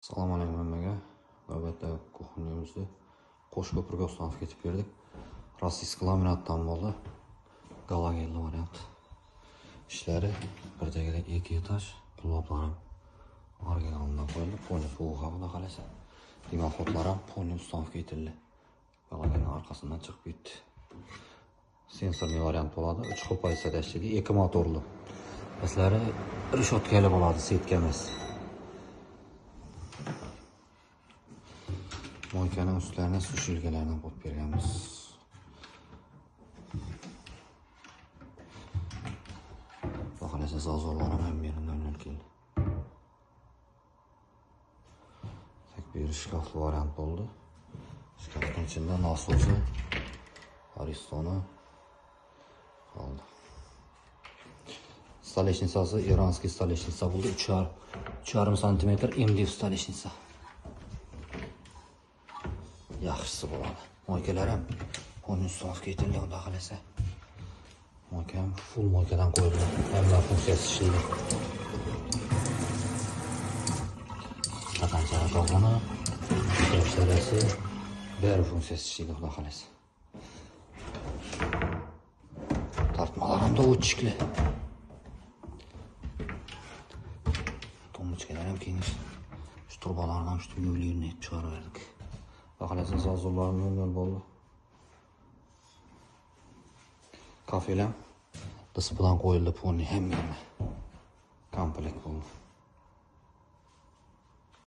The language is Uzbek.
Assalomu alaykum hammaga. Navbatda kuxnyamizni Qo'shko'pirga ustanov ketib berdik. Rossiyskiy laminatdan bo'ldi. Galogenli variant. Ishlari birdagidek 2 etaj, quloqlar ham originalidan qo'yildi. Poni sovuq havada qalasa. Dimoxotlar ham poni ustanov ketildi. Galogenning orqasidan chiqib ketdi. Sensorli variant bo'ladi. 3 xil pozitsiyada ishlaydi, 2 motorli. Aslari rishotkali bo'ladi, setka emas. Moykaning ustlarini sushilkalardan qo'yib berganmiz. Xohlasa zazorlar ham yeridan keldi. Bir shkafli variant bo'ldi. Shkafning ichida nasosi, aristoni qoldi. Stoleshnicasi iranskiy stoleshnica bo'ldi. 3,5 cm MDF stoleshnica. Yaxshisi bo'ladi. Moykalar ham poni ustanov ketildi, xudo xolasa. Moyka ham full moykadan qo'yildi. Hamma funksiyasi ishlaydi. Qancha qog'oni, yoshlarasi bari funksiyasi ishlaydi, xudo xolasa. Tortmalar ham da o'chikli. To'mchkalar ham keyin shu turbalardan shu yo'llarni chiqarib berdik. Xohlasa zazorlarni yo'l bo'ldi. Kafelar display qo'yildi, poni ham komplekt bo'ldi.